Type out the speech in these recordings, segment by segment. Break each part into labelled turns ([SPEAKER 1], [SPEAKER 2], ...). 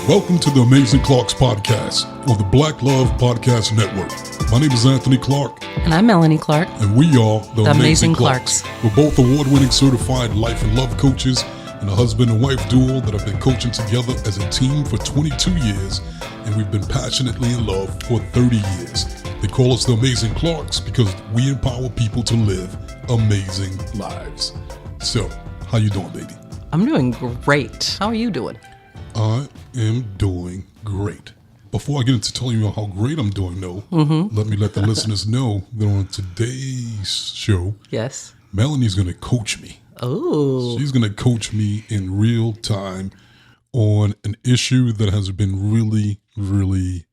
[SPEAKER 1] Welcome to the Amazing Clarks Podcast on the Black Love Podcast Network. My name is Anthony Clark.
[SPEAKER 2] And I'm Melanie Clark.
[SPEAKER 1] And we are the Amazing Clarks.
[SPEAKER 2] Clarks.
[SPEAKER 1] We're both award-winning certified life and love coaches and a husband and wife duo that have been coaching together as a team for 22 years, and we've been passionately in love for 30 years. They call us the Amazing Clarks because we empower people to live amazing lives. So, how you doing, baby?
[SPEAKER 2] I'm doing great. How are you doing?
[SPEAKER 1] I am doing great. Before I get into telling you how great I'm doing, though, let the listeners know that on today's show,
[SPEAKER 2] Yes.
[SPEAKER 1] Melanie's going to coach me.
[SPEAKER 2] Oh.
[SPEAKER 1] She's going to coach me in real time on an issue that has been really, really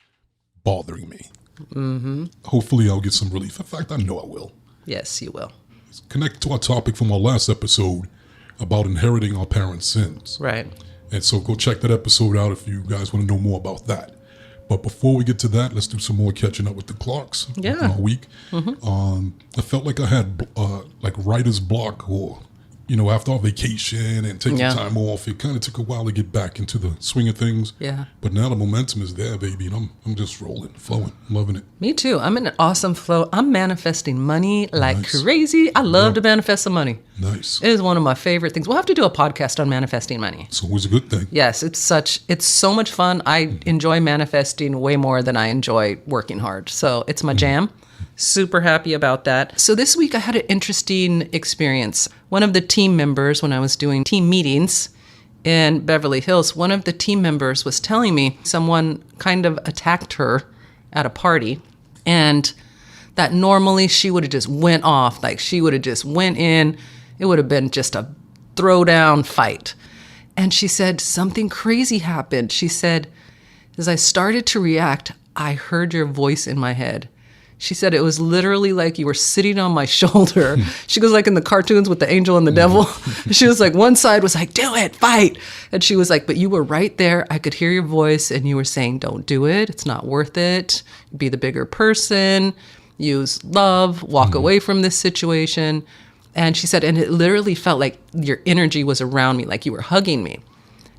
[SPEAKER 1] bothering me. Mm-hmm. Hopefully I'll get some relief. In fact, I know I will.
[SPEAKER 2] Yes, you will.
[SPEAKER 1] It's connected to our topic from our last episode about inheriting our parents' sins.
[SPEAKER 2] Right.
[SPEAKER 1] And so go check that episode out if you guys want to know more about that. But before we get to that, let's do some more catching up with the Clarks.
[SPEAKER 2] Yeah.
[SPEAKER 1] All week. Mm-hmm. I felt like I had like writer's block, or after our vacation and taking time off, it kind of took a while to get back into the swing of things.
[SPEAKER 2] Yeah.
[SPEAKER 1] But now the momentum is there, baby, and I'm just rolling, flowing, loving it.
[SPEAKER 2] Me too. I'm in an awesome flow. I'm manifesting money like crazy. I love to manifest some money.
[SPEAKER 1] Nice.
[SPEAKER 2] It is one of my favorite things. We'll have to do a podcast on manifesting money.
[SPEAKER 1] It's always a good thing.
[SPEAKER 2] Yes, it's so much fun. I enjoy manifesting way more than I enjoy working hard. So it's my jam. Super happy about that. So this week I had an interesting experience. One of the team members, when I was doing team meetings in Beverly Hills, one of the team members was telling me someone kind of attacked her at a party, and that normally she would have just went off, like she would have just went in. It would have been just a throwdown fight. And she said something crazy happened. She said, as I started to react, I heard your voice in my head. She said it was literally like you were sitting on my shoulder. She goes, like in the cartoons with the angel and the devil. She was like, one side was like, do it, fight. And she was like, but you were right there. I could hear your voice and you were saying, don't do it. It's not worth it. Be the bigger person. Use love. Walk away from this situation. And she said, and it literally felt like your energy was around me, like you were hugging me.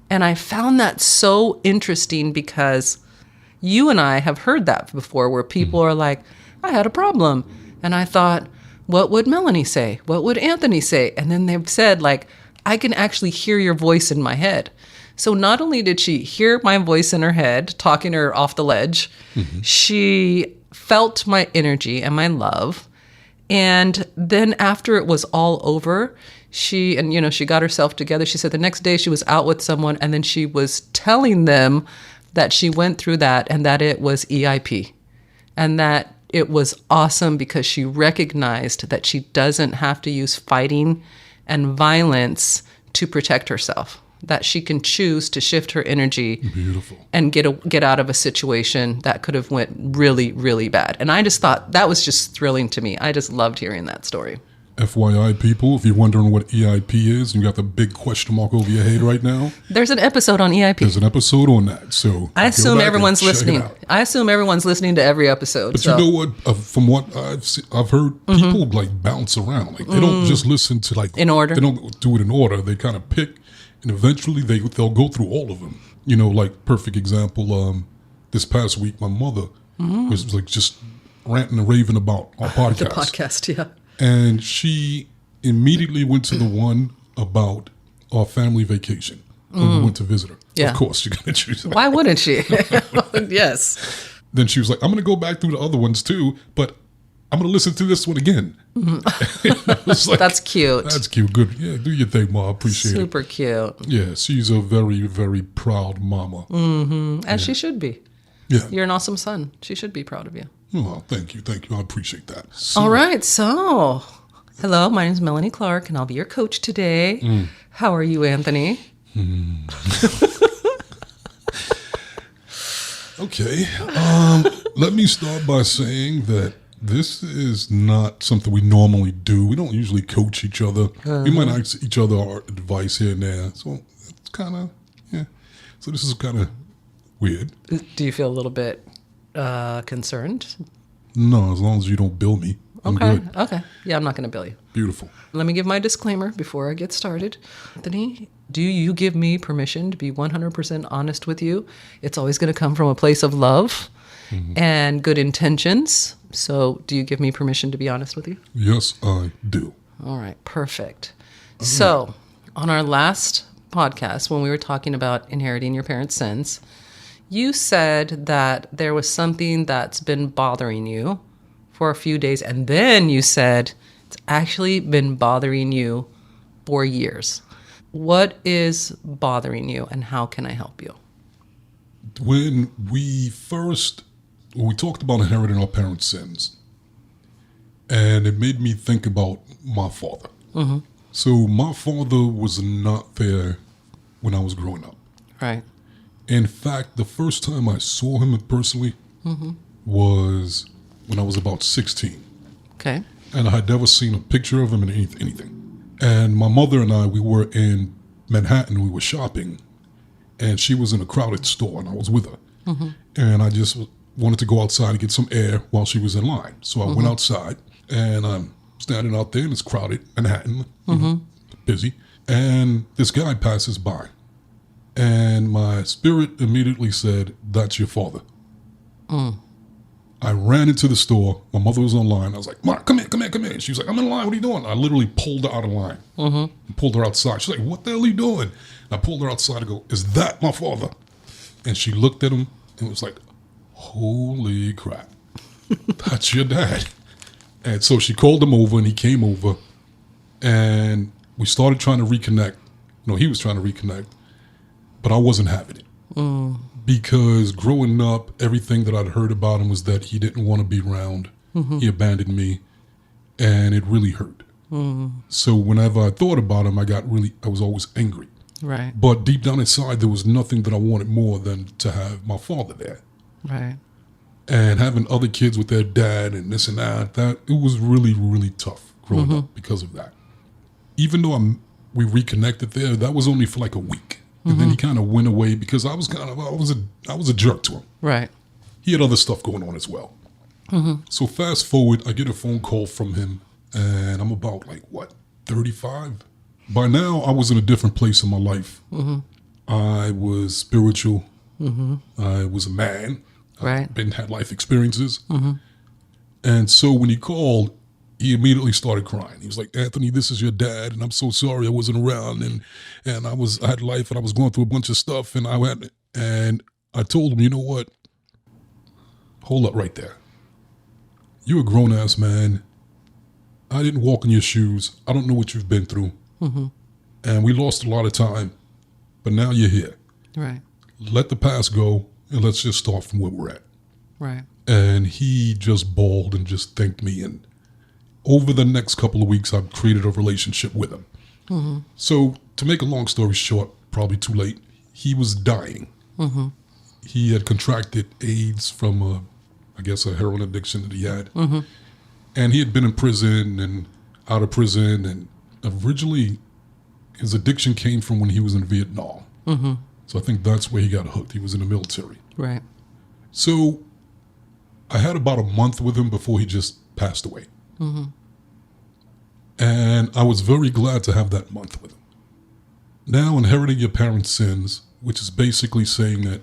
[SPEAKER 2] And I found that so interesting because you and I have heard that before, where people are like, I had a problem. And I thought, what would Melanie say? What would Anthony say? And then they've said, like, I can actually hear your voice in my head. So not only did she hear my voice in her head, talking her off the ledge, she felt my energy and my love. And then after it was all over, she got herself together. She said the next day she was out with someone, and then she was telling them that she went through that and that it was EIP, and that it was awesome because she recognized that she doesn't have to use fighting and violence to protect herself, that she can choose to shift her energy.
[SPEAKER 1] Beautiful.
[SPEAKER 2] And get out of a situation that could have went really, really bad. And I just thought that was just thrilling to me. I just loved hearing that story.
[SPEAKER 1] FYI, people, if you're wondering what EIP is, and you got the big question mark over your head right now,
[SPEAKER 2] there's an episode on EIP.
[SPEAKER 1] There's an episode on that. So
[SPEAKER 2] I assume everyone's listening. I assume everyone's listening to every episode.
[SPEAKER 1] But you know what? From what I've heard, people like bounce around. Like they don't just listen to like
[SPEAKER 2] in order.
[SPEAKER 1] They don't do it in order. They kind of pick, and eventually they'll go through all of them. Like perfect example. This past week, my mother was like just ranting and raving about our podcast.
[SPEAKER 2] The podcast, yeah.
[SPEAKER 1] And she immediately went to the one about our family vacation when we went to visit her.
[SPEAKER 2] Yeah.
[SPEAKER 1] Of course, you're going to choose that.
[SPEAKER 2] Why wouldn't she? Yes.
[SPEAKER 1] Then she was like, I'm going to go back through the other ones too, but I'm going to listen to this one again. Like,
[SPEAKER 2] that's cute.
[SPEAKER 1] That's cute. Good. Yeah, do your thing, Ma. Appreciate it.
[SPEAKER 2] Super cute.
[SPEAKER 1] Yeah, she's a very, very proud mama.
[SPEAKER 2] As she should be.
[SPEAKER 1] Yeah.
[SPEAKER 2] You're an awesome son. She should be proud of you.
[SPEAKER 1] Oh, thank you. Thank you. I appreciate that. So,
[SPEAKER 2] all right. So, hello, my name is Melanie Clark, and I'll be your coach today. How are you, Anthony?
[SPEAKER 1] Okay. Let me start by saying that this is not something we normally do. We don't usually coach each other. We might ask each other our advice here and there. So it's kind of, So this is kind of weird.
[SPEAKER 2] Do you feel a little bit concerned?
[SPEAKER 1] No, as long as you don't bill me. I'm
[SPEAKER 2] Okay.
[SPEAKER 1] good.
[SPEAKER 2] Okay. Yeah, I'm not going to bill you.
[SPEAKER 1] Beautiful.
[SPEAKER 2] Let me give my disclaimer before I get started. Anthony, do you give me permission to be 100% honest with you? It's always going to come from a place of love and good intentions. So, do you give me permission to be honest with you?
[SPEAKER 1] Yes, I do.
[SPEAKER 2] All right, perfect. So, on our last podcast, when we were talking about inheriting your parents' sins, you said that there was something that's been bothering you for a few days, and then you said it's actually been bothering you for years. What is bothering you, and how can I help you?
[SPEAKER 1] When we talked about inheriting our parents' sins, and it made me think about my father. So my father was not there when I was growing up.
[SPEAKER 2] Right.
[SPEAKER 1] In fact, the first time I saw him personally was when I was about 16.
[SPEAKER 2] Okay.
[SPEAKER 1] And I had never seen a picture of him in anything. And my mother and I, we were in Manhattan, we were shopping, and she was in a crowded store, and I was with her. And I just wanted to go outside and get some air while she was in line. So I went outside, and I'm standing out there, and it's crowded, Manhattan, you know, busy. And this guy passes by. And my spirit immediately said, "That's your father." I ran into the store. My mother was online. I was like, "Mark, come here. And she was like, "I'm in line. What are you doing?" I literally pulled her out of line and pulled her outside. She's like, "What the hell are you doing?" And I pulled her outside and go, "Is that my father?" And she looked at him and was like, "Holy crap, that's your dad." And so she called him over, and he came over, and we started trying to reconnect. No, he was trying to reconnect. But I wasn't having it because growing up, everything that I'd heard about him was that he didn't want to be around. He abandoned me, and it really hurt. So whenever I thought about him, I was always angry.
[SPEAKER 2] Right.
[SPEAKER 1] But deep down inside, there was nothing that I wanted more than to have my father there.
[SPEAKER 2] Right.
[SPEAKER 1] And having other kids with their dad and this and that it was really, really tough growing up because of that. Even though we reconnected there, that was only for like a week. And then he kind of went away because I was a jerk to him.
[SPEAKER 2] Right.
[SPEAKER 1] He had other stuff going on as well. So fast forward, I get a phone call from him, and I'm about 35? By now, I was in a different place in my life. I was spiritual. I was a man.
[SPEAKER 2] Right.
[SPEAKER 1] Had life experiences. And so when he called, he immediately started crying. He was like, "Anthony, this is your dad, and I'm so sorry I wasn't around, and I had life, and I was going through a bunch of stuff, and I told him, you know what? Hold up right there. You're a grown-ass man. I didn't walk in your shoes. I don't know what you've been through. And we lost a lot of time, but now you're here.
[SPEAKER 2] Right.
[SPEAKER 1] Let the past go, and let's just start from where we're at."
[SPEAKER 2] Right.
[SPEAKER 1] And he just bawled and just thanked me, and over the next couple of weeks, I've created a relationship with him. So to make a long story short, probably too late, he was dying. He had contracted AIDS from a heroin addiction that he had. And he had been in prison and out of prison. And originally, his addiction came from when he was in Vietnam. So I think that's where he got hooked. He was in the military.
[SPEAKER 2] Right.
[SPEAKER 1] So I had about a month with him before he just passed away. And I was very glad to have that month with him. Now, inheriting your parents' sins, which is basically saying that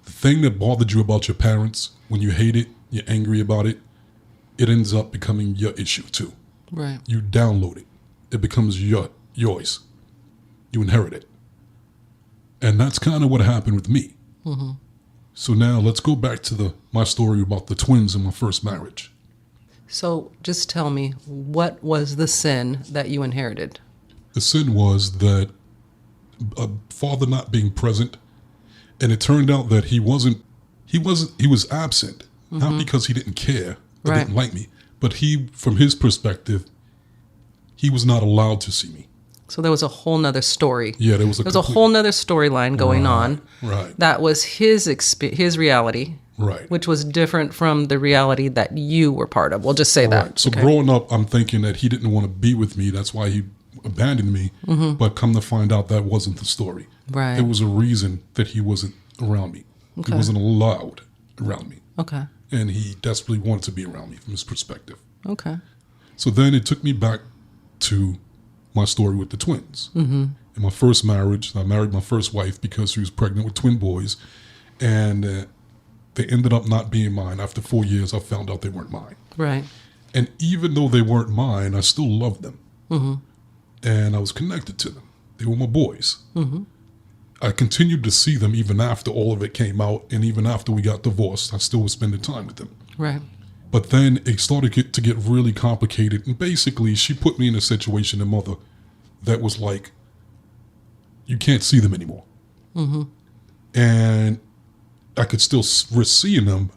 [SPEAKER 1] the thing that bothered you about your parents, when you hate it, you're angry about it, it ends up becoming your issue too.
[SPEAKER 2] Right.
[SPEAKER 1] You download it. It becomes yours. You inherit it. And that's kind of what happened with me. So now let's go back to my story about the twins in my first marriage.
[SPEAKER 2] So just tell me, what was the sin that you inherited?
[SPEAKER 1] The sin was that a father not being present, and it turned out that he was absent, not because he didn't care or
[SPEAKER 2] Right.
[SPEAKER 1] didn't like me, but from his perspective, he was not allowed to see me.
[SPEAKER 2] So there was a whole nother story.
[SPEAKER 1] Yeah, there was
[SPEAKER 2] a whole nother storyline going on.
[SPEAKER 1] Right.
[SPEAKER 2] That was his reality.
[SPEAKER 1] Right.
[SPEAKER 2] Which was different from the reality that you were part of. We'll just say that.
[SPEAKER 1] Right. So growing up, I'm thinking that he didn't want to be with me. That's why he abandoned me. But come to find out, that wasn't the story.
[SPEAKER 2] Right.
[SPEAKER 1] There was a reason that he wasn't around me.
[SPEAKER 2] Okay.
[SPEAKER 1] He wasn't allowed around me.
[SPEAKER 2] Okay.
[SPEAKER 1] and he desperately wanted to be around me from his perspective.
[SPEAKER 2] Okay.
[SPEAKER 1] So then it took me back to my story with the twins. Mm-hmm. In my first marriage, I married my first wife because she was pregnant with twin boys, and they ended up not being mine. After 4 years, I found out they weren't mine.
[SPEAKER 2] Right.
[SPEAKER 1] And even though they weren't mine, I still loved them. Mm-hmm. And I was connected to them. They were my boys. Mm-hmm. I continued to see them even after all of it came out, and even after we got divorced, I still was spending time with them.
[SPEAKER 2] Right.
[SPEAKER 1] But then it started to get really complicated, and basically she put me in a situation, a mother, that was like, you can't see them anymore. Mm-hmm. And I could still risk seeing them,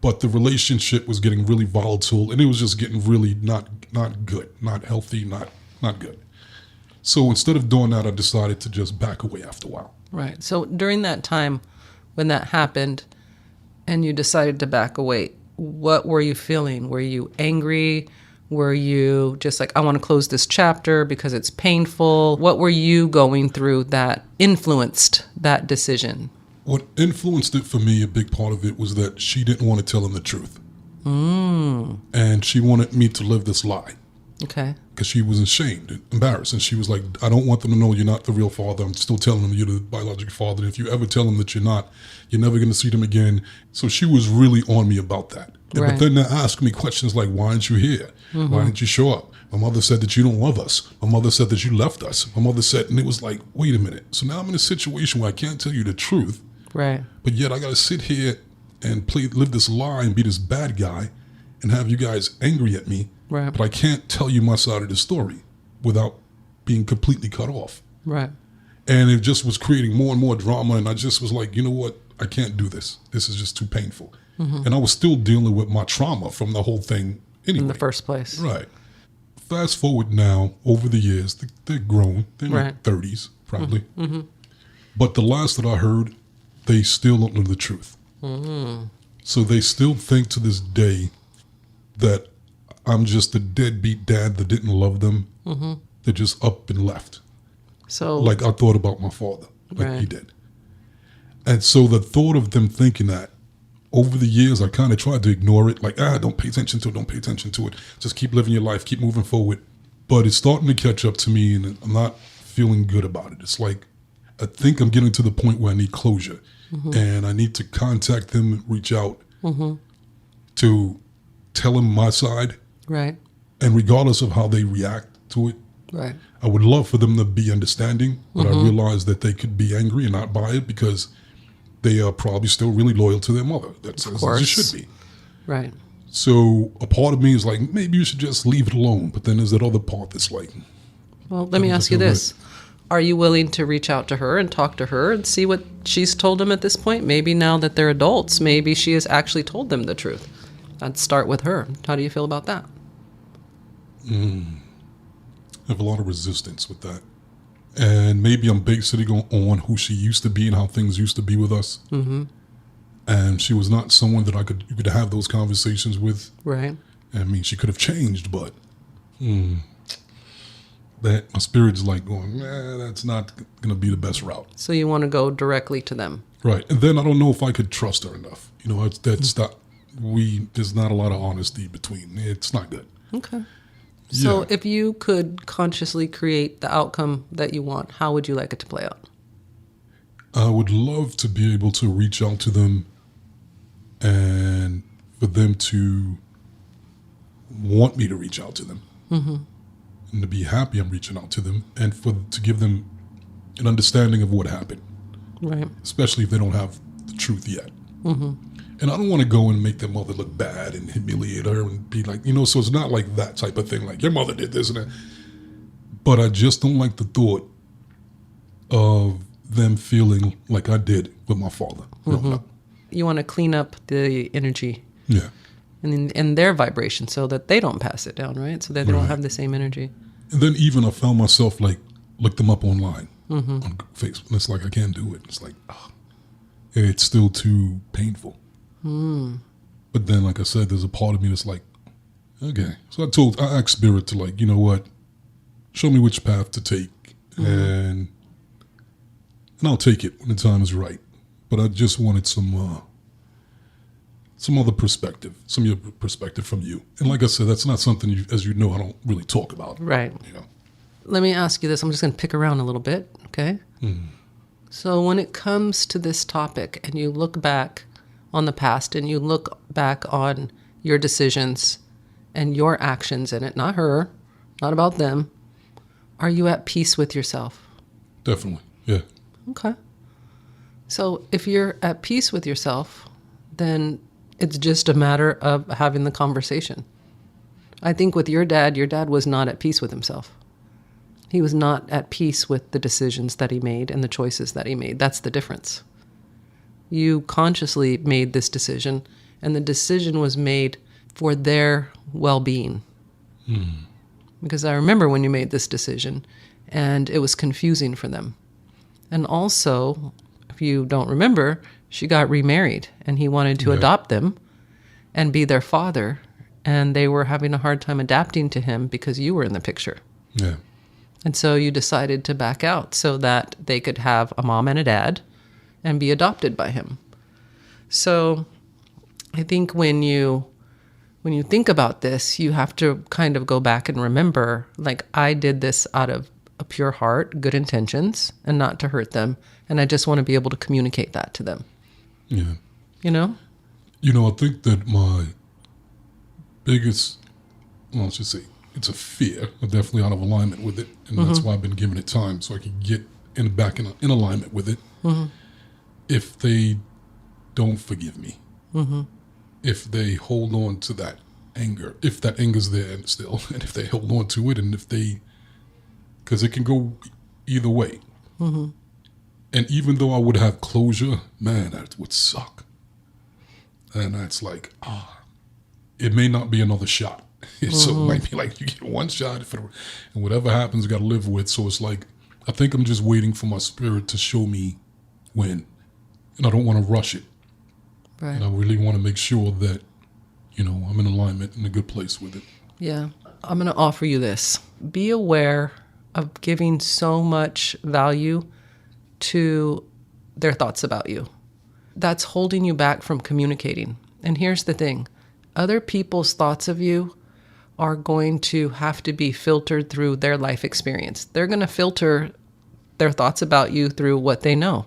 [SPEAKER 1] but the relationship was getting really volatile, and it was just getting really not good, not healthy, not good. So instead of doing that, I decided to just back away after a while.
[SPEAKER 2] Right. So during that time when that happened and you decided to back away, what were you feeling? Were you angry? Were you just like, I want to close this chapter because it's painful? What were you going through that influenced that decision?
[SPEAKER 1] What influenced it for me, a big part of it, was that she didn't want to tell him the truth. And she wanted me to live this lie.
[SPEAKER 2] Okay.
[SPEAKER 1] Because she was ashamed and embarrassed. And she was like, I don't want them to know you're not the real father. I'm still telling them you're the biological father. And if you ever tell them that you're not, you're never going to see them again. So she was really on me about that.
[SPEAKER 2] Right.
[SPEAKER 1] But then they asked me questions like, why aren't you here? Mm-hmm. Why didn't you show up? My mother said that you don't love us. My mother said that you left us. My mother said, and it was like, wait a minute. So now I'm in a situation where I can't tell you the truth.
[SPEAKER 2] Right.
[SPEAKER 1] But yet I got to sit here and live this lie and be this bad guy and have you guys angry at me.
[SPEAKER 2] Right.
[SPEAKER 1] But I can't tell you my side of the story without being completely cut off.
[SPEAKER 2] Right.
[SPEAKER 1] And it just was creating more and more drama. And I just was like, you know what? I can't do this. This is just too painful. Mm-hmm. And I was still dealing with my trauma from the whole thing anyway.
[SPEAKER 2] In the first place.
[SPEAKER 1] Right. Fast forward now, over the years, they're grown. They're in their 30s, probably. Mm-hmm. But the last that I heard, they still don't know the truth. Mm-hmm. So they still think to this day that I'm just a deadbeat dad that didn't love them. Mm-hmm. That just up and left.
[SPEAKER 2] So,
[SPEAKER 1] like I thought about my father, like he did. And so the thought of them thinking that, over the years, I kind of tried to ignore it. Like, don't pay attention to it. Don't pay attention to it. Just keep living your life. Keep moving forward. But it's starting to catch up to me, and I'm not feeling good about it. It's like, I think I'm getting to the point where I need closure. Mm-hmm. And I need to contact them, reach out to tell them my side.
[SPEAKER 2] Right.
[SPEAKER 1] And regardless of how they react to it,
[SPEAKER 2] right.
[SPEAKER 1] I would love for them to be understanding, but I realize that they could be angry and not buy it because they are probably still really loyal to their mother. That's as it should be.
[SPEAKER 2] Right.
[SPEAKER 1] So a part of me is like, maybe you should just leave it alone. But then there's that other part that's like...
[SPEAKER 2] Well, let me ask you this. Right. Are you willing to reach out to her and talk to her and see what she's told them at this point? Maybe now that they're adults, maybe she has actually told them the truth. I'd start with her. How do you feel about that?
[SPEAKER 1] I have a lot of resistance with that. And maybe I'm basing on who she used to be and how things used to be with us. Mm-hmm. And she was not someone that you could have those conversations with.
[SPEAKER 2] Right.
[SPEAKER 1] I mean, she could have changed, but that my spirit's like going, that's not going to be the best route.
[SPEAKER 2] So you want to go directly to them.
[SPEAKER 1] Right. And then I don't know if I could trust her enough. You know, there's not a lot of honesty between. It's not good.
[SPEAKER 2] Okay. So if you could consciously create the outcome that you want, how would you like it to play out?
[SPEAKER 1] I would love to be able to reach out to them and for them to want me to reach out to them and to be happy I'm reaching out to them and to give them an understanding of what happened.
[SPEAKER 2] Right.
[SPEAKER 1] Especially if they don't have the truth yet. Mm-hmm. And I don't want to go and make their mother look bad and humiliate her and be like, so it's not like that type of thing, like your mother did this and that. But I just don't like the thought of them feeling like I did with my father growing up.
[SPEAKER 2] You want to clean up the energy.
[SPEAKER 1] Yeah.
[SPEAKER 2] And their vibration so that they don't pass it down, right? So that they don't have the same energy.
[SPEAKER 1] And then even I found myself like, look them up online on Facebook. And it's like, I can't do it. It's like, it's still too painful. But then, like I said, there's a part of me that's like, okay. So I asked Spirit to like, you know what, show me which path to take, and I'll take it when the time is right. But I just wanted some some other perspective, some of your perspective from you. And like I said, that's not something, as you know, I don't really talk about.
[SPEAKER 2] Right.
[SPEAKER 1] You know?
[SPEAKER 2] Let me ask you this. I'm just going to pick around a little bit, okay? So when it comes to this topic and you look back on the past and you look back on your decisions and your actions in it, not her, not about them, are you at peace with yourself?
[SPEAKER 1] Definitely, yeah.
[SPEAKER 2] Okay. So if you're at peace with yourself, then it's just a matter of having the conversation. I think with your dad was not at peace with himself. He was not at peace with the decisions that he made and the choices that he made. That's the difference. You consciously made this decision, and the decision was made for their well-being. Because I remember when you made this decision, and it was confusing for them. And also, if you don't remember, she got remarried, and he wanted to adopt them and be their father, and they were having a hard time adapting to him because you were in the picture.
[SPEAKER 1] Yeah.
[SPEAKER 2] And so you decided to back out so that they could have a mom and a dad and be adopted by him. So I think when you think about this, you have to kind of go back and remember, like, I did this out of a pure heart, good intentions, and not to hurt them. And I just want to be able to communicate that to them.
[SPEAKER 1] Yeah.
[SPEAKER 2] You know?
[SPEAKER 1] You know, I think that my biggest, well, I should say, it's a fear. I'm definitely out of alignment with it. And that's why I've been giving it time so I can get back in alignment with it. If they don't forgive me, if they hold on to that anger, if that anger's there still, and if they hold on to it, and if they, because it can go either way. And even though I would have closure, man, that would suck. And that's like, it may not be another shot. So it might be like you get one shot, and whatever happens, you got to live with. So it's like, I think I'm just waiting for my spirit to show me when. And I don't want to rush it.
[SPEAKER 2] Right.
[SPEAKER 1] And I really want to make sure that, you know, I'm in alignment, in a good place with it.
[SPEAKER 2] Yeah. I'm going to offer you this. Be aware of giving so much value to their thoughts about you. That's holding you back from communicating. And here's the thing. Other people's thoughts of you are going to have to be filtered through their life experience. They're going to filter their thoughts about you through what they know.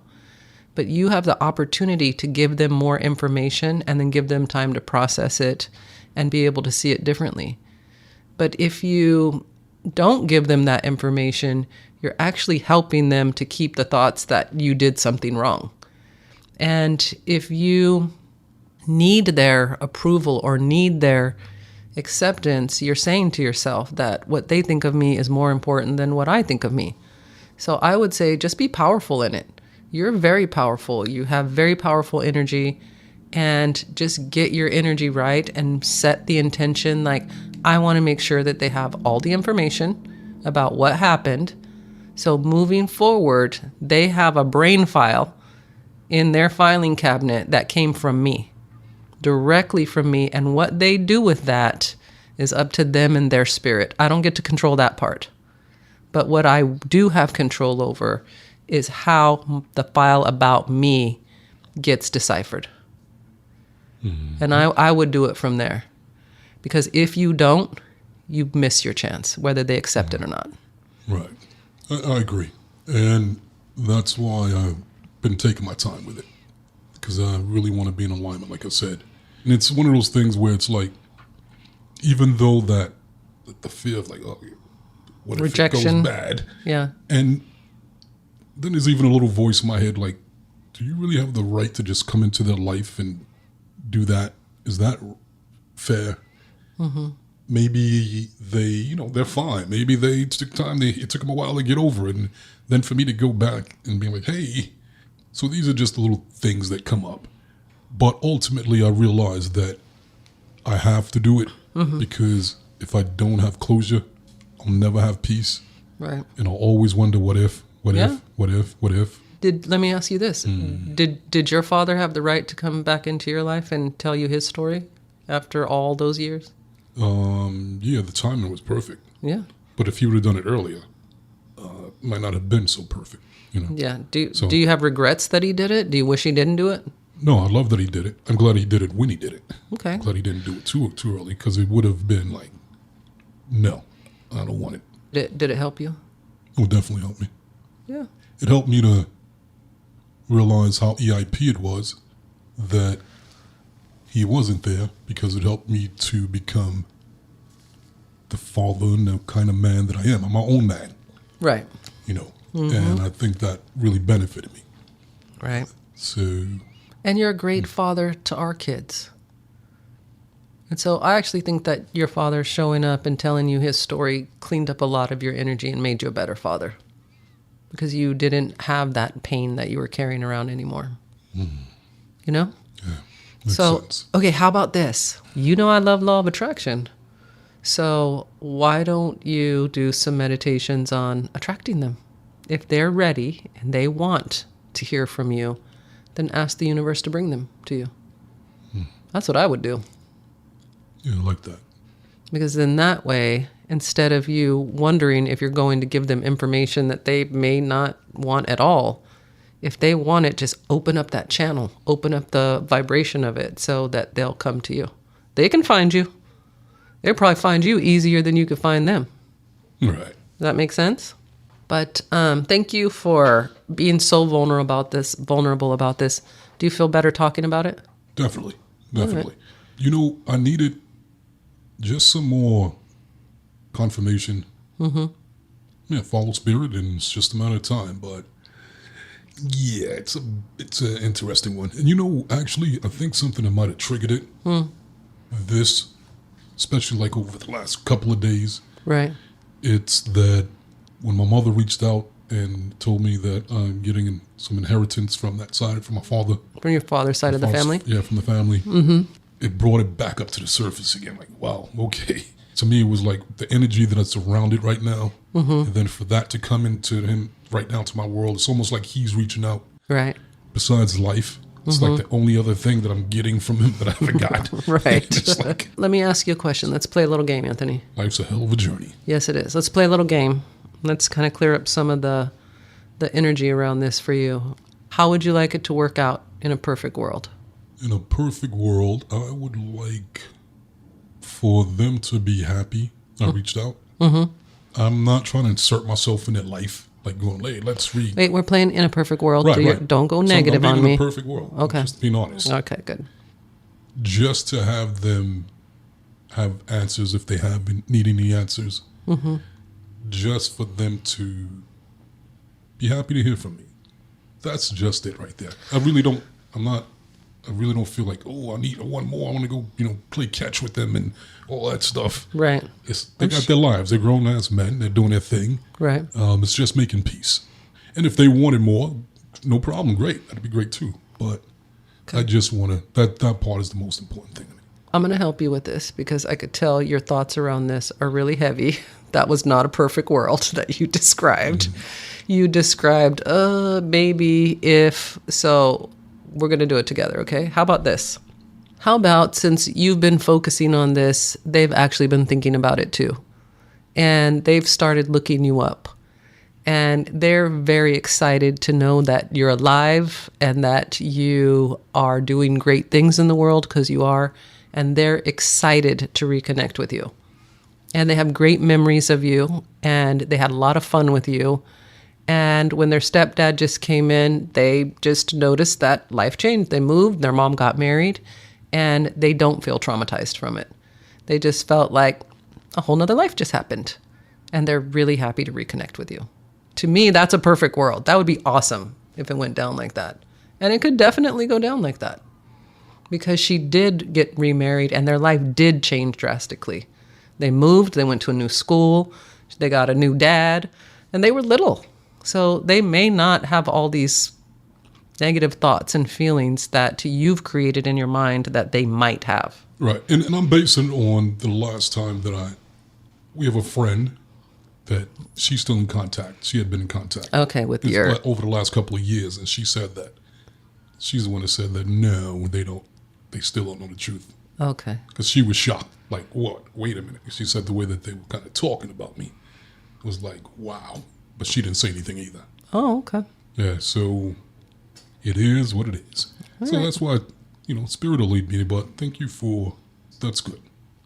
[SPEAKER 2] But you have the opportunity to give them more information and then give them time to process it and be able to see it differently. But if you don't give them that information, you're actually helping them to keep the thoughts that you did something wrong. And if you need their approval or need their acceptance, you're saying to yourself that what they think of me is more important than what I think of me. So I would say just be powerful in it. You're very powerful. You have very powerful energy, and just get your energy right and set the intention. Like, I want to make sure that they have all the information about what happened. So moving forward, they have a brain file in their filing cabinet that came from me, directly from me. And what they do with that is up to them and their spirit. I don't get to control that part. But what I do have control over is how the file about me gets deciphered. And I would do it from there. Because if you don't, you miss your chance, whether they accept it or not.
[SPEAKER 1] Right. I agree. And that's why I've been taking my time with it. Because I really want to be in alignment, like I said. And it's one of those things where it's like, even though that the fear of like, oh, what if
[SPEAKER 2] rejection.
[SPEAKER 1] It goes bad?
[SPEAKER 2] Yeah.
[SPEAKER 1] And then there's even a little voice in my head like, do you really have the right to just come into their life and do that? Is that fair? Maybe they, they're fine. Maybe they took time. It took them a while to get over it. And then for me to go back and be like, hey, so these are just the little things that come up. But ultimately, I realized that I have to do it because if I don't have closure, I'll never have peace.
[SPEAKER 2] Right.
[SPEAKER 1] And I'll always wonder what if. What if?
[SPEAKER 2] Let me ask you this. Did your father have the right to come back into your life and tell you his story after all those years?
[SPEAKER 1] Yeah, the timing was perfect.
[SPEAKER 2] Yeah.
[SPEAKER 1] But if he would have done it earlier, it might not have been so perfect,
[SPEAKER 2] Yeah. Do you have regrets that he did it? Do you wish he didn't do it?
[SPEAKER 1] No, I love that he did it. I'm glad he did it when he did it.
[SPEAKER 2] Okay.
[SPEAKER 1] I'm glad he didn't do it too early, because it would have been like, no, I don't want it.
[SPEAKER 2] Did it help you?
[SPEAKER 1] It would definitely help me.
[SPEAKER 2] Yeah.
[SPEAKER 1] It helped me to realize how EIP it was that he wasn't there, because it helped me to become the father and the kind of man that I am. I'm my own man,
[SPEAKER 2] Right.
[SPEAKER 1] you know, and I think that really benefited me.
[SPEAKER 2] Right.
[SPEAKER 1] So,
[SPEAKER 2] And you're a great father to our kids. And so I actually think that your father showing up and telling you his story cleaned up a lot of your energy and made you a better father, because you didn't have that pain that you were carrying around anymore. You know?
[SPEAKER 1] yeah, makes
[SPEAKER 2] So,
[SPEAKER 1] sense.
[SPEAKER 2] okay, how about this? You know I love law of attraction. So why don't you do some meditations on attracting them? If they're ready and they want to hear from you, then ask the universe to bring them to you. That's what I would do.
[SPEAKER 1] Yeah, I like that.
[SPEAKER 2] Because in that way, instead of you wondering if you're going to give them information that they may not want at all, if they want it, just open up that channel, open up the vibration of it so that they'll come to you. They can find you. They'll probably find you easier than you could find them.
[SPEAKER 1] Right.
[SPEAKER 2] Does that make sense? But thank you for being so vulnerable about this. Do you feel better talking about it?
[SPEAKER 1] Definitely. You know, I needed just some more confirmation. Yeah, follow spirit, and it's just a matter of time. But yeah, it's an interesting one. And you know, actually, I think something that might have triggered it. This, especially like over the last couple of days.
[SPEAKER 2] Right.
[SPEAKER 1] It's that when my mother reached out and told me that I'm getting some inheritance from that side, from my father.
[SPEAKER 2] From your father's side of the family?
[SPEAKER 1] Yeah, from the family. It brought it back up to the surface again. Like, wow, okay. To me, it was like the energy that is around it right now. And then for that to come into him right now, to my world, it's almost like he's reaching out.
[SPEAKER 2] Right.
[SPEAKER 1] Besides life, it's like the only other thing that I'm getting from him that I haven't got.
[SPEAKER 2] Right.
[SPEAKER 1] It's like,
[SPEAKER 2] Let me ask you a question. Let's play a little game, Anthony.
[SPEAKER 1] life's a hell of a journey.
[SPEAKER 2] Yes, it is. Let's play a little game. Let's kind of clear up some of the energy around this for you. How would you like it to work out in a perfect world?
[SPEAKER 1] In a perfect world, I would like for them to be happy. I reached out. I'm not trying to insert myself in their life, like going, hey, let's read.
[SPEAKER 2] Wait, we're playing in a perfect world.
[SPEAKER 1] Right.
[SPEAKER 2] Don't go
[SPEAKER 1] So
[SPEAKER 2] negative
[SPEAKER 1] I'm
[SPEAKER 2] on
[SPEAKER 1] being
[SPEAKER 2] me.
[SPEAKER 1] in a perfect world.
[SPEAKER 2] Okay.
[SPEAKER 1] Just being honest.
[SPEAKER 2] Okay, good.
[SPEAKER 1] Just to have them have answers if they have been needing the answers. Just for them to be happy to hear from me. That's just it right there. I really don't feel like, oh, I want more. I want to go, play catch with them and all that stuff.
[SPEAKER 2] Right.
[SPEAKER 1] They got their lives. They're grown ass men. They're doing their thing.
[SPEAKER 2] Right.
[SPEAKER 1] It's just making peace. And if they wanted more, no problem. Great. That'd be great too. But I just want to, that part is the most important thing to me.
[SPEAKER 2] I'm going to help you with this because I could tell your thoughts around this are really heavy. That was not a perfect world that you described. You described, maybe if, so we're going to do it together, okay? How about this? How about, since you've been focusing on this, they've actually been thinking about it too. And they've started looking you up. And they're very excited to know that you're alive and that you are doing great things in the world, because you are. And they're excited to reconnect with you. And they have great memories of you, and they had a lot of fun with you. And when their stepdad just came in, they just noticed that life changed. They moved, their mom got married, and they don't feel traumatized from it. They just felt like a whole nother life just happened. And they're really happy to reconnect with you. To me, that's a perfect world. That would be awesome if it went down like that. And it could definitely go down like that. Because she did get remarried, and their life did change drastically. They moved, they went to a new school, they got a new dad, and they were little. So they may not have all these negative thoughts and feelings that you've created in your mind that they might have.
[SPEAKER 1] Right. And I'm basing on the last time that we have a friend that she's still in contact. She had been in contact.
[SPEAKER 2] Okay, with
[SPEAKER 1] over the last couple of years, and she said that. She's the one that said that no, they still don't know the truth.
[SPEAKER 2] Okay.
[SPEAKER 1] Because she was shocked. Like, what? Wait a minute. She said the way that they were kind of talking about me was like, wow. But she didn't say anything either.
[SPEAKER 2] Oh, okay.
[SPEAKER 1] Yeah, so it is what it is. So that's why, Spirit will lead me. But thank you for, that's good.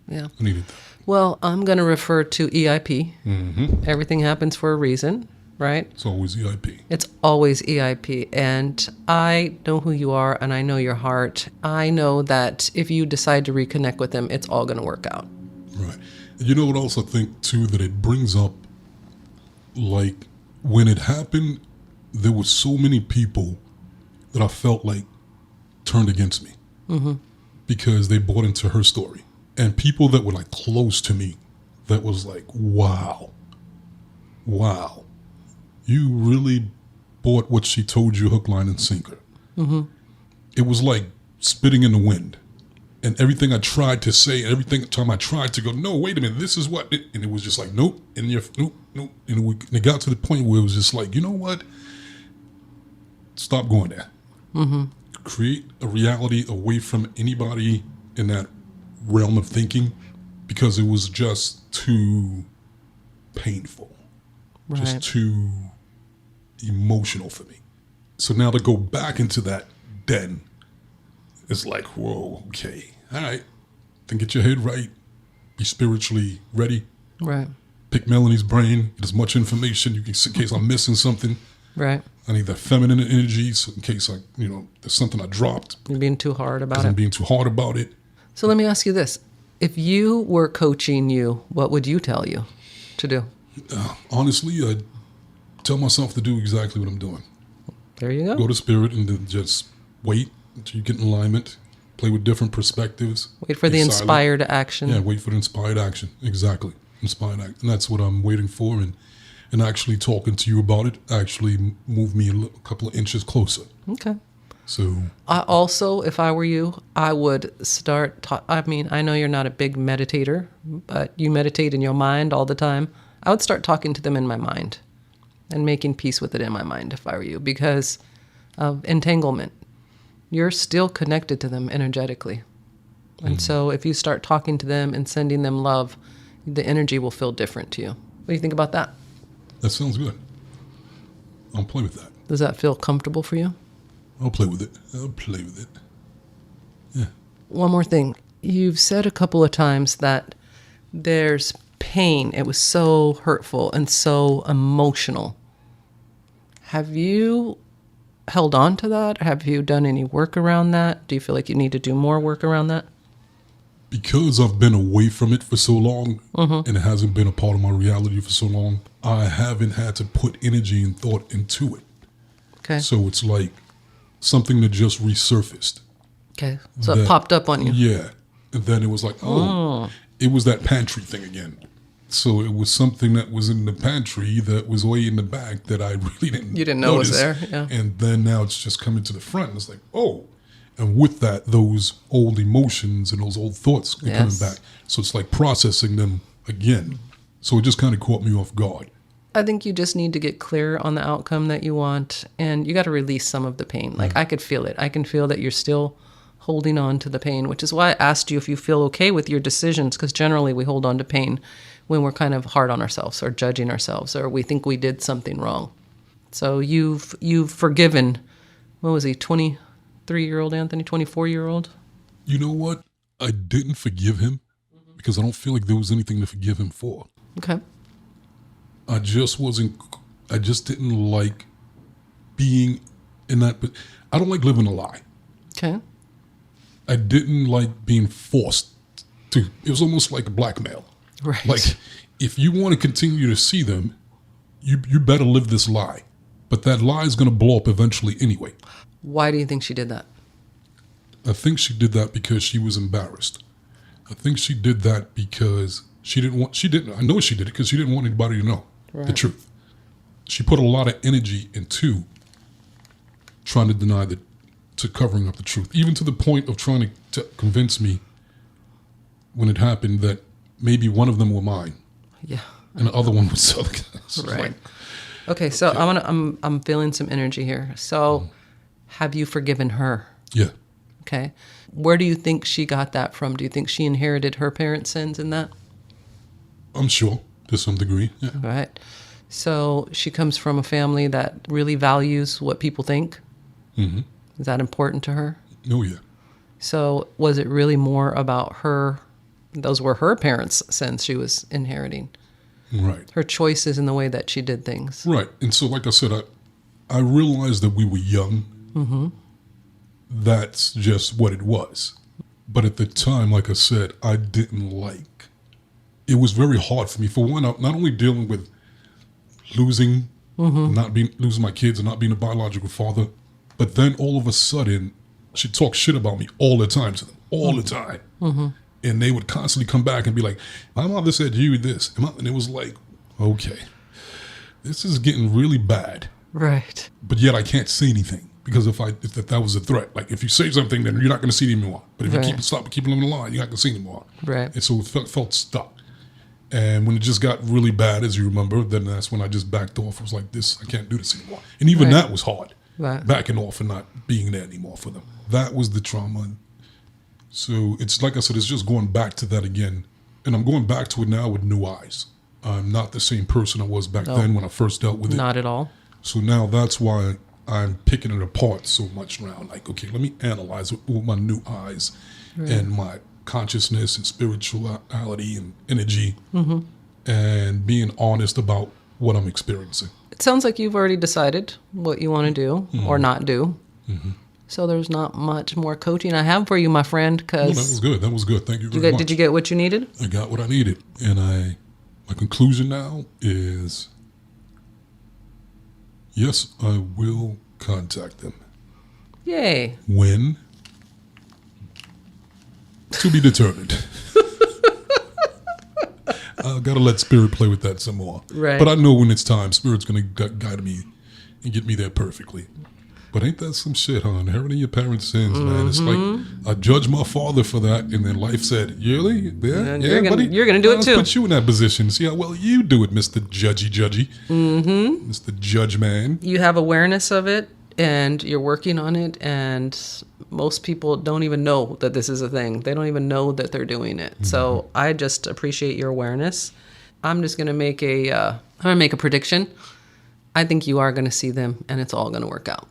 [SPEAKER 2] Yeah.
[SPEAKER 1] I needed that.
[SPEAKER 2] Well, I'm going to refer to EIP.
[SPEAKER 1] Mm-hmm.
[SPEAKER 2] Everything happens for a reason, right?
[SPEAKER 1] It's always EIP.
[SPEAKER 2] It's always EIP. And I know who you are, and I know your heart. I know that if you decide to reconnect with them, it's all going to work out.
[SPEAKER 1] Right. And you know what else I think, too, that it brings up, like, when it happened, there were so many people that I felt like turned against me because they bought into her story. And people that were, like, close to me, that was like, wow, you really bought what she told you hook, line, and sinker. Mm-hmm. It was like spitting in the wind. And everything I tried to say, and everything time I tried to go, no, wait a minute, this is what, and it was just like, nope, and nope. And it got to the point where it was just like, you know what? Stop going there. Mm-hmm. Create a reality away from anybody in that realm of thinking, because it was just too painful, just too emotional for me. So now to go back into that den, it's like, whoa, okay, all right, then get your head right, be spiritually ready.
[SPEAKER 2] Right.
[SPEAKER 1] Pick Melanie's brain, get as much information you can, in case I'm missing something.
[SPEAKER 2] Right.
[SPEAKER 1] I need that feminine energy, so in case there's something I dropped.
[SPEAKER 2] You're being too hard about
[SPEAKER 1] I'm
[SPEAKER 2] it.
[SPEAKER 1] being too hard about it.
[SPEAKER 2] So let me ask you this. If you were coaching you, what would you tell you to do?
[SPEAKER 1] Honestly, I'd tell myself to do exactly what I'm doing.
[SPEAKER 2] There you go.
[SPEAKER 1] Go to spirit and then just wait until you get in alignment. Play with different perspectives.
[SPEAKER 2] Wait for the inspired action.
[SPEAKER 1] Yeah, wait for the inspired action. Exactly. Inspired action. And that's what I'm waiting for. And actually talking to you about it actually moved me a couple of inches closer.
[SPEAKER 2] Okay.
[SPEAKER 1] So
[SPEAKER 2] I also, if I were you, I would start, I know you're not a big meditator, but you meditate in your mind all the time. I would start talking to them in my mind and making peace with it in my mind if I were you, because of entanglement. You're still connected to them energetically. And so if you start talking to them and sending them love, the energy will feel different to you. What do you think about that?
[SPEAKER 1] that sounds good. I'll play with that.
[SPEAKER 2] Does that feel comfortable for you?
[SPEAKER 1] I'll play with it. Yeah.
[SPEAKER 2] One more thing. You've said a couple of times that there's pain. It was so hurtful and so emotional. Have you held on to that? Have you done any work around that? Do you feel like you need to do more work around that?
[SPEAKER 1] Because I've been away from it for so long, and it hasn't been a part of my reality for so long, I haven't had to put energy and thought into it.
[SPEAKER 2] Okay.
[SPEAKER 1] So it's like something that just resurfaced.
[SPEAKER 2] Okay. So it popped up on you.
[SPEAKER 1] Yeah. And then it was like, it was that pantry thing again. So it was something that was in the pantry that was way in the back that I really didn't
[SPEAKER 2] You didn't know
[SPEAKER 1] notice.
[SPEAKER 2] was there. Yeah.
[SPEAKER 1] And then now it's just coming to the front. And it's like, oh. And with that, those old emotions and those old thoughts are coming back. So it's like processing them again. So it just kind of caught me off guard.
[SPEAKER 2] I think you just need to get clear on the outcome that you want, and you got to release some of the pain. Like, I could feel it. I can feel that you're still holding on to the pain, which is why I asked you if you feel okay with your decisions, because generally we hold on to pain when we're kind of hard on ourselves or judging ourselves or we think we did something wrong. So you've forgiven, what was he, 23-year-old Anthony, 24-year-old?
[SPEAKER 1] You know what? I didn't forgive him because I don't feel like there was anything to forgive him for.
[SPEAKER 2] Okay.
[SPEAKER 1] I just didn't like being in that, but I don't like living a lie.
[SPEAKER 2] Okay.
[SPEAKER 1] I didn't like being forced to, it was almost like blackmail.
[SPEAKER 2] Right.
[SPEAKER 1] Like, if you want to continue to see them, you better live this lie. But that lie is going to blow up eventually anyway.
[SPEAKER 2] Why do you think she did that?
[SPEAKER 1] I think she did that because she was embarrassed. I think she did that because I know she did it because she didn't want anybody to know the truth. She put a lot of energy into trying to deny to covering up the truth, even to the point of trying to convince me when it happened that maybe one of them were mine.
[SPEAKER 2] Yeah.
[SPEAKER 1] And the other one was the other guy. So
[SPEAKER 2] Right.
[SPEAKER 1] like,
[SPEAKER 2] Okay, so I'm feeling some energy here. So have you forgiven her?
[SPEAKER 1] yeah.
[SPEAKER 2] Okay. Where do you think she got that from? Do you think she inherited her parents' sins in that?
[SPEAKER 1] I'm sure to some degree. Yeah.
[SPEAKER 2] All right. So she comes from a family that really values what people think.
[SPEAKER 1] Mm-hmm.
[SPEAKER 2] Is that important to her?
[SPEAKER 1] Oh, yeah.
[SPEAKER 2] So was it really more about her? Those were her parents' sins she was inheriting.
[SPEAKER 1] Right.
[SPEAKER 2] Her choices in the way that she did things.
[SPEAKER 1] Right. And so, like I said, I realized that we were young.
[SPEAKER 2] Mm-hmm.
[SPEAKER 1] That's just what it was. But at the time, like I said, I didn't like. It was very hard for me. For one, not only dealing with losing, losing my kids and not being a biological father, but then all of a sudden, she talked shit about me all the time to them, all the time.
[SPEAKER 2] Mm-hmm.
[SPEAKER 1] And they would constantly come back and be like, my mother said you this. And it was like, okay, this is getting really bad.
[SPEAKER 2] Right.
[SPEAKER 1] But yet I can't say anything because if that was a threat, like if you say something, then you're not going to see it anymore. But if you keep them in the line, you're not going to see it anymore.
[SPEAKER 2] Right.
[SPEAKER 1] And so it felt stuck. And when it just got really bad, as you remember, then that's when I just backed off. I was like, I can't do this anymore. And even that was hard.
[SPEAKER 2] Right.
[SPEAKER 1] Backing off and not being there anymore for them. That was the trauma. So it's like I said, it's just going back to that again. And I'm going back to it now with new eyes. I'm not the same person I was back then when I first dealt with it.
[SPEAKER 2] Not at all.
[SPEAKER 1] So now that's why I'm picking it apart so much now. Like, okay, let me analyze it with my new eyes and my consciousness and spirituality and energy and being honest about what I'm experiencing.
[SPEAKER 2] It sounds like you've already decided what you want to do or not do. Mm-hmm. So there's not much more coaching I have for you, my friend. Because
[SPEAKER 1] that was good. That was good. Thank you very much.
[SPEAKER 2] Did you get what you needed?
[SPEAKER 1] I got what I needed. And my conclusion now is, yes, I will contact them.
[SPEAKER 2] Yay.
[SPEAKER 1] When? To be determined. I got to let Spirit play with that some more.
[SPEAKER 2] Right.
[SPEAKER 1] But I know when it's time, Spirit's going to guide me and get me there perfectly. But ain't that some shit, huh? Inheriting your parents' sins, man. It's like, I judged my father for that, and then life said, really? Yeah, buddy?
[SPEAKER 2] You're going to do it too.
[SPEAKER 1] Let's put you in that position. See how well you do it, Mr. Judgy. Mm-hmm. Mr. Judge Man.
[SPEAKER 2] You have awareness of it, and you're working on it, and most people don't even know that this is a thing. They don't even know that they're doing it. Mm-hmm. So I just appreciate your awareness. I'm just going to make a prediction. I think you are going to see them, and it's all going to work out.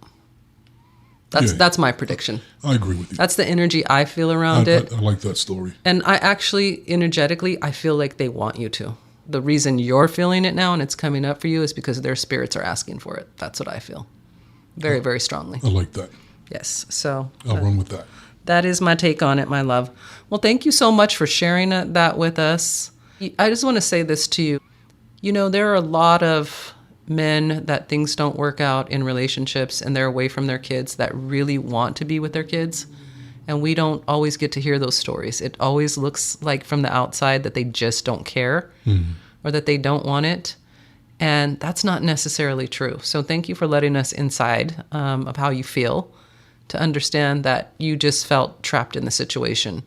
[SPEAKER 2] That's my prediction.
[SPEAKER 1] I agree with you.
[SPEAKER 2] That's the energy I feel around it.
[SPEAKER 1] I like that story.
[SPEAKER 2] And I actually, energetically, I feel like they want you to. The reason you're feeling it now and it's coming up for you is because their spirits are asking for it. That's what I feel. Very, very strongly.
[SPEAKER 1] I like that.
[SPEAKER 2] Yes. So
[SPEAKER 1] I'll run with that.
[SPEAKER 2] That is my take on it, my love. Well, thank you so much for sharing that with us. I just want to say this to you. You know, there are a lot of men that things don't work out in relationships and they're away from their kids that really want to be with their kids. And we don't always get to hear those stories. It always looks like from the outside that they just don't care or that they don't want it. And that's not necessarily true. So thank you for letting us inside of how you feel, to understand that you just felt trapped in the situation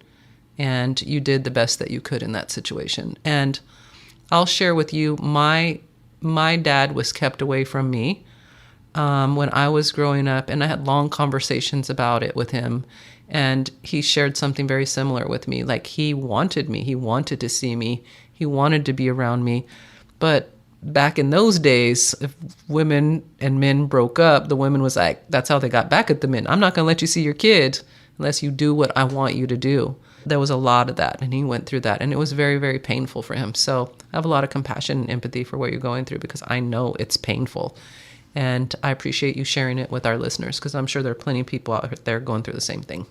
[SPEAKER 2] and you did the best that you could in that situation. And I'll share with you, my dad was kept away from me when I was growing up, and I had long conversations about it with him. And he shared something very similar with me. Like, he wanted me. He wanted to see me. He wanted to be around me. But back in those days, if women and men broke up, the women was like, that's how they got back at the men. I'm not going to let you see your kid unless you do what I want you to do. There was a lot of that, and he went through that, and it was very, very painful for him. So I have a lot of compassion and empathy for what you're going through, because I know it's painful. And I appreciate you sharing it with our listeners, because I'm sure there are plenty of people out there going through the same thing.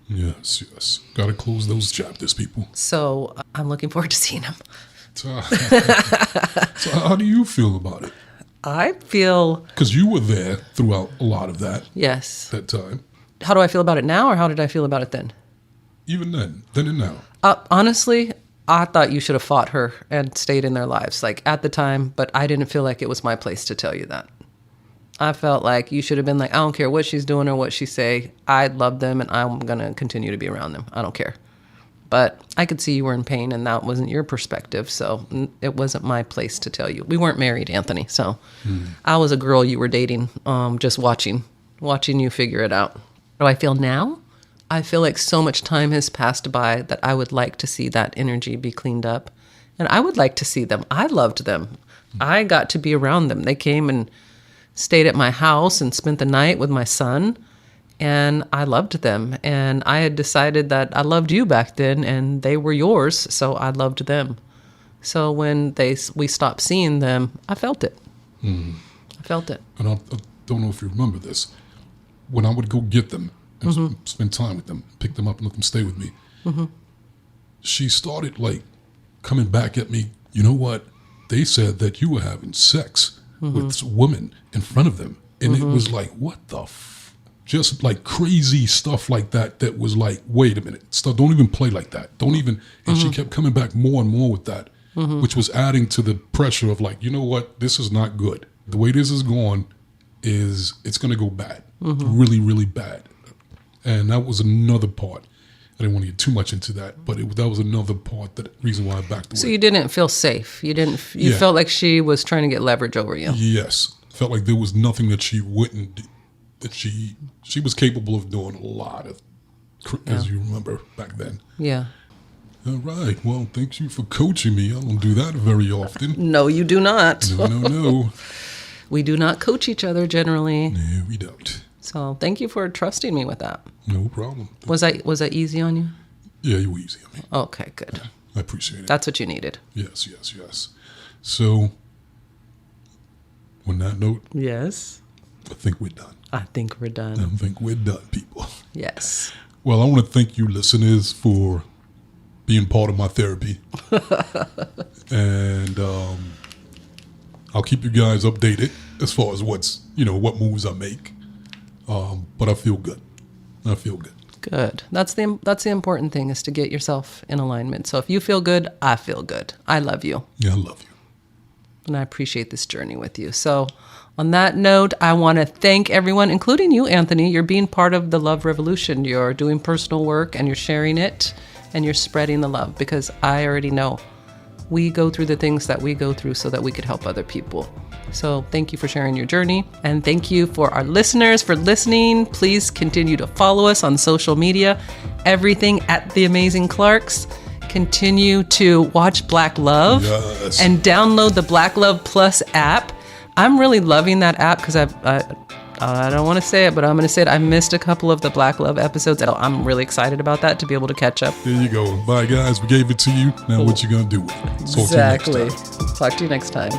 [SPEAKER 1] Yes. Got to close those chapters, people.
[SPEAKER 2] So I'm looking forward to seeing them.
[SPEAKER 1] So how do you feel about it?
[SPEAKER 2] I feel...
[SPEAKER 1] Because you were there throughout a lot of that.
[SPEAKER 2] Yes.
[SPEAKER 1] That time.
[SPEAKER 2] How do I feel about it now, or how did I feel about it then?
[SPEAKER 1] Even then and now.
[SPEAKER 2] Honestly, I thought you should have fought her and stayed in their lives, like, at the time, but I didn't feel like it was my place to tell you that. I felt like you should have been like, I don't care what she's doing or what she say. I love them, and I'm going to continue to be around them. I don't care. But I could see you were in pain, and that wasn't your perspective, so it wasn't my place to tell you. We weren't married, Anthony, so I was a girl you were dating, just watching you figure it out. How do I feel now? I feel like so much time has passed by that I would like to see that energy be cleaned up. And I would like to see them. I loved them. I got to be around them. They came and stayed at my house and spent the night with my son. and I loved them. And I had decided that I loved you back then, and they were yours, so I loved them. So when we stopped seeing them, I felt it. I felt it.
[SPEAKER 1] And I don't know if you remember this. When I would go get them and spend time with them, pick them up and let them stay with me, she started like coming back at me. You know what? They said that you were having sex with women in front of them. And it was like, what the just like crazy stuff like that. That was like, wait a minute. Don't even play like that. Don't even. And she kept coming back more and more with that, which was adding to the pressure of like, you know what? This is not good. The way this is going it's going to go bad. Really, really bad. And that was another part. I didn't want to get too much into that, but that was another part, reason why I backed away.
[SPEAKER 2] So you didn't feel safe. You felt like she was trying to get leverage over you.
[SPEAKER 1] Yes. Felt like there was nothing that she wouldn't do, that she was capable of doing a lot of, as you remember back then.
[SPEAKER 2] Yeah.
[SPEAKER 1] All right. Well, thank you for coaching me. I don't do that very often.
[SPEAKER 2] No, you do not.
[SPEAKER 1] No.
[SPEAKER 2] We do not coach each other generally.
[SPEAKER 1] No, we don't.
[SPEAKER 2] So thank you for trusting me with that.
[SPEAKER 1] No problem.
[SPEAKER 2] Was I easy on you?
[SPEAKER 1] Yeah, you were easy on me.
[SPEAKER 2] Okay, good.
[SPEAKER 1] I appreciate it.
[SPEAKER 2] That's what you needed.
[SPEAKER 1] Yes. So, on that note,
[SPEAKER 2] yes,
[SPEAKER 1] I think we're done.
[SPEAKER 2] I think we're done.
[SPEAKER 1] I think we're done, people.
[SPEAKER 2] Yes.
[SPEAKER 1] Well, I want to thank you, listeners, for being part of my therapy. And I'll keep you guys updated as far as what moves I make. But I feel good.
[SPEAKER 2] Good. That's the important thing, is to get yourself in alignment. So if you feel good, I feel good. I love you.
[SPEAKER 1] Yeah, I love you.
[SPEAKER 2] And I appreciate this journey with you. So on that note, I want to thank everyone, including you, Anthony. You're being part of the love revolution. You're doing personal work and you're sharing it and you're spreading the love, because I already know we go through the things that we go through so that we could help other people. So thank you for sharing your journey. And thank you for our listeners for listening. Please continue to follow us on social media. Everything at The Amazing Clarks. Continue to watch Black Love.
[SPEAKER 1] Yes.
[SPEAKER 2] And download the Black Love Plus app. I'm really loving that app because I don't want to say it, but I'm going to say it. I missed a couple of the Black Love episodes. I'm really excited about that, to be able to catch up.
[SPEAKER 1] There you go. Bye, guys. We gave it to you. Now what you going to do with it?
[SPEAKER 2] Exactly. Talk to you next time.